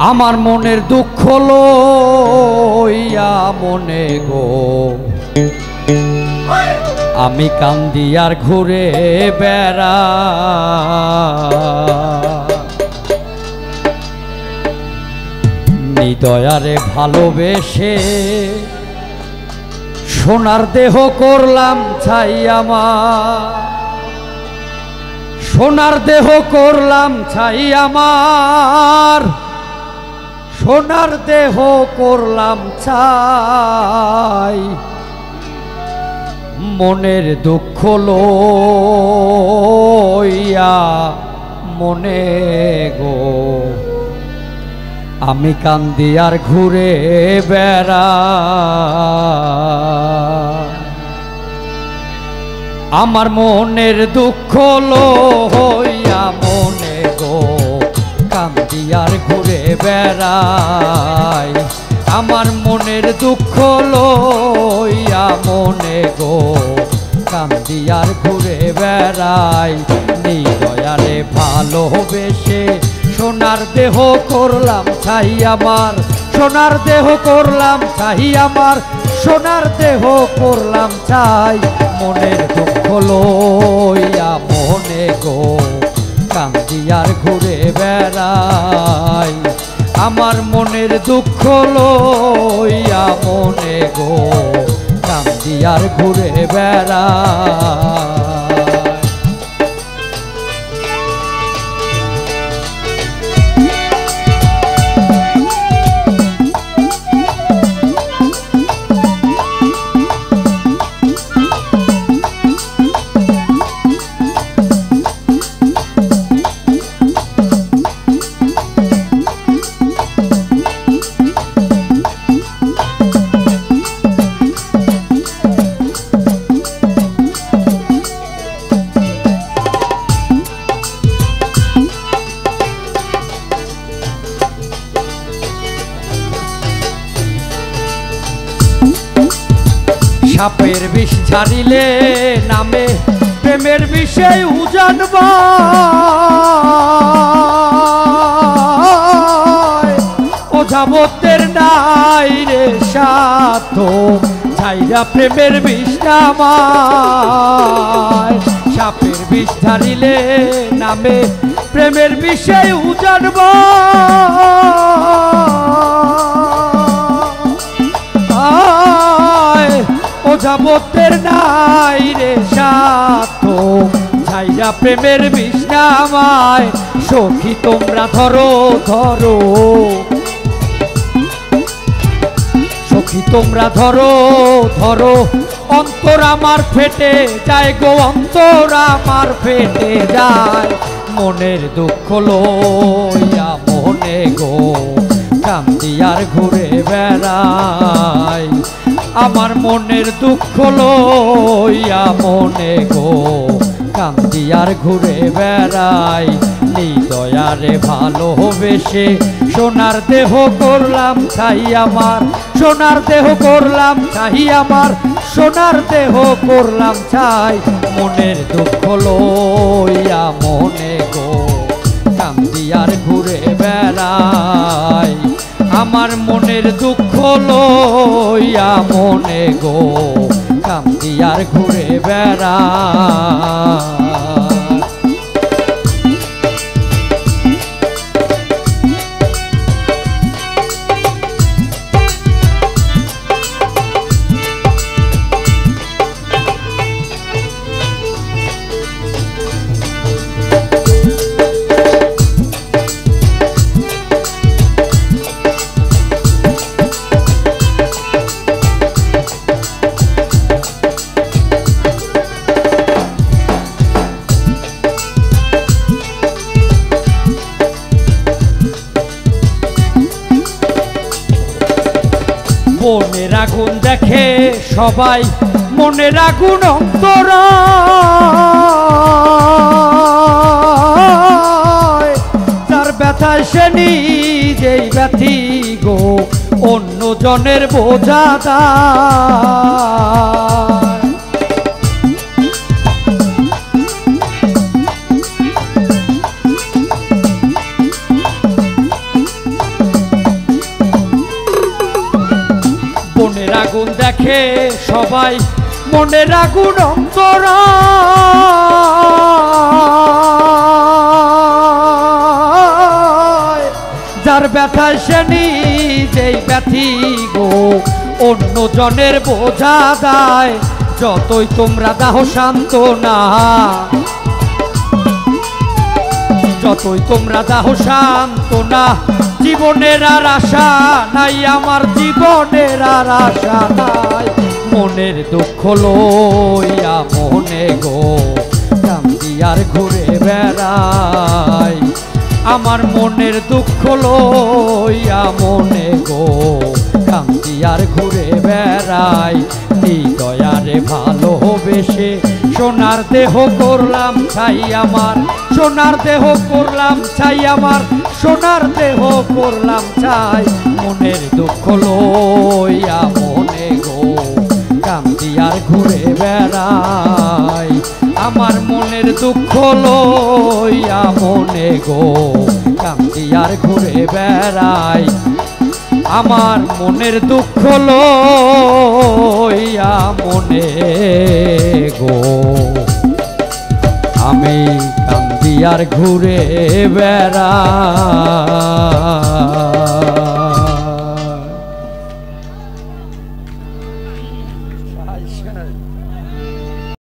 আমার মনের দুঃখ লইয়া মনে গো আমি কান্দি আর ঘুরে বেড়া নিদয়ারে ভালোবেসে সোনার দেহ করলাম ছাই আমার সোনার দেহ করলাম ছাই আমার সোনার দেহ করলাম ছাই মনের দুঃখ লইয়া মনে গো আমি কান্দি আর ঘুরে বেড়া আমার মনের দুঃখ লইয়া মনে গো কান্দি আর ঘুরে বেড়াই আমার মনের দুঃখ লইয়া মনে গো কান্দি আর ঘুরে বেড়াই নিদয়ারে ভালোবেসে সোনার দেহ করলাম ছাই আমার সোনার দেহ করলাম ছাই আমার সোনার দেহ করলাম ছাই মনের দুঃখ লইয়া মনে গো কান্দি আর ঘুরে বেড়াই আমার মনের দুঃখ লইয়া মনে গো কান্দি আর ঘুরে বেড়াই সাপের বিষ ঝাড়িলে নামে প্রেমের বিষয় উজানবা ওঝাবতের নাই রে সাথ ছাইরা প্রেমের বিষ নামায় সাপের বিষ ঝাড়িলে নামে প্রেমের বিষয় উজানবা ওঝাবতের নাই রে সাথ ছাইরা প্রেমের বিষ নামায় সখী তোমরা ধরো ধরো সখী তোমরা ধরো ধরো অন্তর আমার ফেটে যায় গো অন্তর আমার ফেটে যায় মনের দুঃখ লইয়া মনে গো কান্দি আর ঘুরে বেড়াই আমার মনের দুঃখ লইয়া মনে গো কান্দি আর ঘুরে বেড়াই নিদয়ারে ভালোবেসে সোনার দেহ করলাম ছাই আমার সোনার দেহ করলাম ছাই আমার সোনার দেহ করলাম ছাই মনের দুঃখ লইয়া মনে গো কান্দি আর ঘুরে বেড়াই আমার মনের দুঃখ লইয়া মনে গো কান্দি আর ঘুরে বেড়াই মনের আগুন দেখে সবাই মনের আগুন অন্তর তার ব্যথায় সে নিজেই ব্যথি গো অন্য জনের বোঝা দায় দেখে সবাই মনের আগুন অন্তর যার ব্যথায় সে নিজেই ব্যথি গো অন্য জনের বোঝা দায় যতই তোমরা দাহ সান্ত্বনা যতই তোমরা দাহ সান্ত্বনা জীবনের আর আশা নাই আমার জীবনের আর আশা নাই মনের দুঃখ লইয়া মনে গো কান্দি আর ঘুরে বেড়াই আমার মনের দুঃখ লইয়া মনে গো কান্দি আর ঘুরে বেড়াই এই দয়ারে ভালোবেসে সোনার দেহ করলাম ছাই আমার সোনার দেহ করলাম ছাই আমার সোনার দেহ করলাম ছাই মনের দুঃখ লইয়া মনে গো কান্দি আর ঘুরে বেড়াই আমার মনের দুঃখ লইয়া মনে গো কান্দি আর ঘুরে বেড়াই আমার মনের দুঃখ লইয়া মনে গো আমি কান্দি আর ঘুরে বেড়াই।